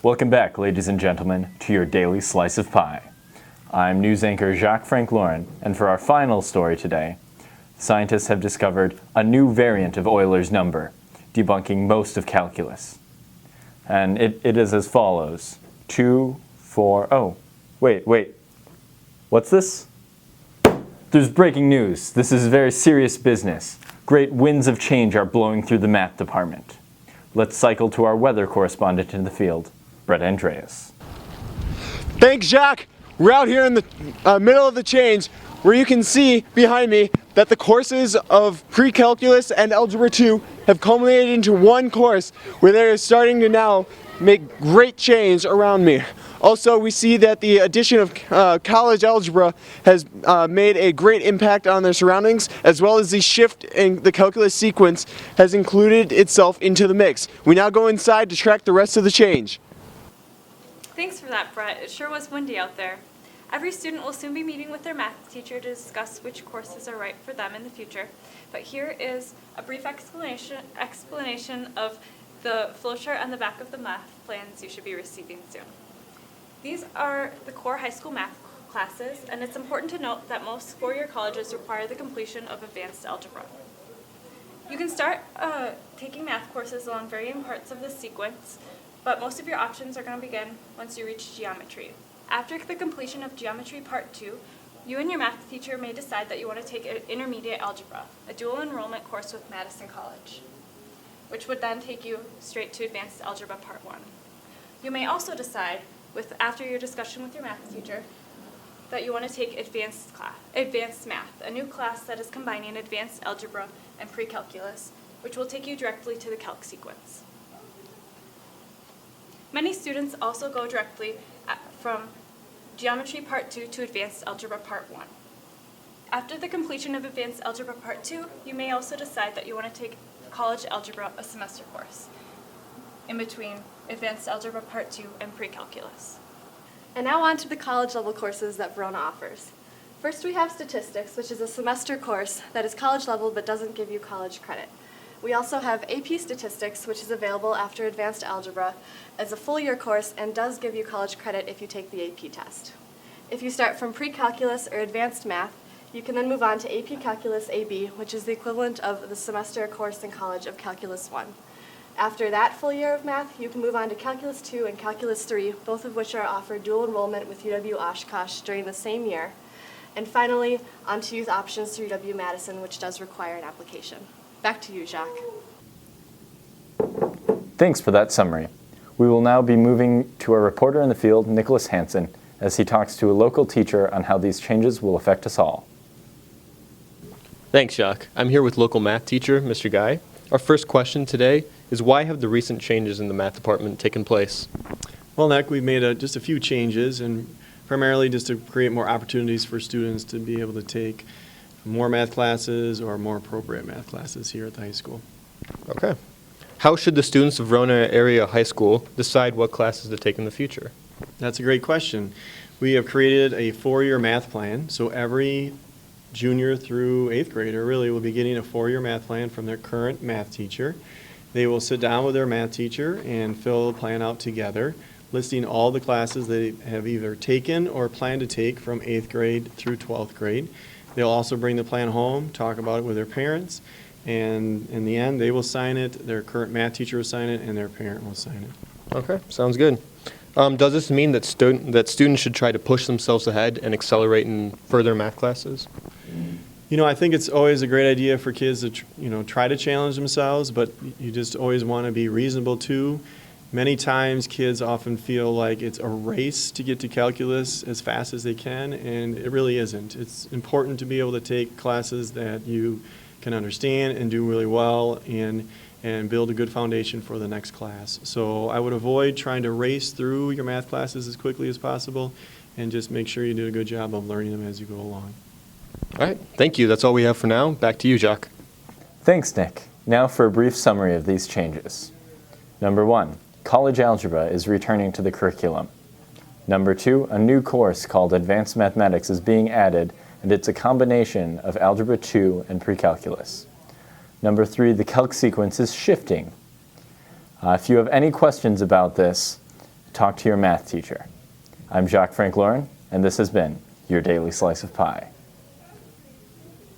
Welcome back, ladies and gentlemen, to your daily slice of pie. I'm news anchor Jacques-Frank Lauren, and for our final story today, scientists have discovered a new variant of Euler's number, debunking most of calculus. And it is as follows. 2, 4, oh, wait, what's this? There's breaking news. This is very serious business. Great winds of change are blowing through the math department. Let's cycle to our weather correspondent in the field, Brett Andreas. Thanks, Jacques. We're out here in the middle of the change where you can see behind me that the courses of pre-calculus and algebra 2 have culminated into one course where they are starting to now make great change around me. Also, we see that the addition of college algebra has made a great impact on their surroundings, as well as the shift in the calculus sequence has included itself into the mix. We now go inside to track the rest of the change. Thanks for that, Brett. It sure was windy out there. Every student will soon be meeting with their math teacher to discuss which courses are right for them in the future. But here is a brief explanation of the flowchart on the back of the math plans you should be receiving soon. These are the core high school math classes, and it's important to note that most four-year colleges require the completion of advanced algebra. You can start taking math courses along varying parts of the sequence, but most of your options are going to begin once you reach geometry. After the completion of Geometry Part 2, you and your math teacher may decide that you want to take Intermediate Algebra, a dual enrollment course with Madison College, which would then take you straight to Advanced Algebra Part 1. You may also decide, after your discussion with your math teacher, that you want to take Advanced Math, a new class that is combining Advanced Algebra and Pre-Calculus, which will take you directly to the Calc sequence. Many students also go directly from Geometry Part 2 to Advanced Algebra Part 1. After the completion of Advanced Algebra Part 2, you may also decide that you want to take College Algebra, a semester course, in between Advanced Algebra Part 2 and Pre-Calculus. And now on to the college level courses that Verona offers. First we have Statistics, which is a semester course that is college level but doesn't give you college credit. We also have AP Statistics, which is available after Advanced Algebra as a full year course and does give you college credit if you take the AP test. If you start from Pre-Calculus or Advanced Math, you can then move on to AP Calculus AB, which is the equivalent of the semester course in college of Calculus 1. After that full year of math, you can move on to Calculus 2 and Calculus 3, both of which are offered dual enrollment with UW-Oshkosh during the same year. And finally, on to Youth Options through UW-Madison, which does require an application. Back to you, Jacques. Thanks for that summary. We will now be moving to our reporter in the field, Nicholas Hansen, as he talks to a local teacher on how these changes will affect us all. Thanks, Jacques. I'm here with local math teacher, Mr. Guy. Our first question today is, why have the recent changes in the math department taken place? Well, Nick, we've made just a few changes, and primarily just to create more opportunities for students to be able to take more math classes or more appropriate math classes here at the high school. Okay. How should the students of Verona Area High School decide what classes to take in the future? That's a great question. We have created a 4-year math plan, so every junior through 8th grader really will be getting a 4-year math plan from their current math teacher. They will sit down with their math teacher and fill the plan out together, listing all the classes they have either taken or plan to take from 8th grade through 12th grade. They'll also bring the plan home, talk about it with their parents, and in the end, they will sign it, their current math teacher will sign it, and their parent will sign it. Okay, sounds good. Does this mean that students should try to push themselves ahead and accelerate in further math classes? You know, I think it's always a great idea for kids to try to challenge themselves, but you just always want to be reasonable too. Many times kids often feel like it's a race to get to calculus as fast as they can, and it really isn't. It's important to be able to take classes that you can understand and do really well and build a good foundation for the next class. So I would avoid trying to race through your math classes as quickly as possible and just make sure you do a good job of learning them as you go along. All right, thank you. That's all we have for now. Back to you, Jacques. Thanks, Nick. Now for a brief summary of these changes. Number 1, college algebra is returning to the curriculum. Number 2, a new course called Advanced Mathematics is being added, and it's a combination of Algebra 2 and Pre-Calculus. Number 3, the Calc sequence is shifting. If you have any questions about this, talk to your math teacher. I'm Jacques Frank Lauren, and this has been your Daily Slice of Pie.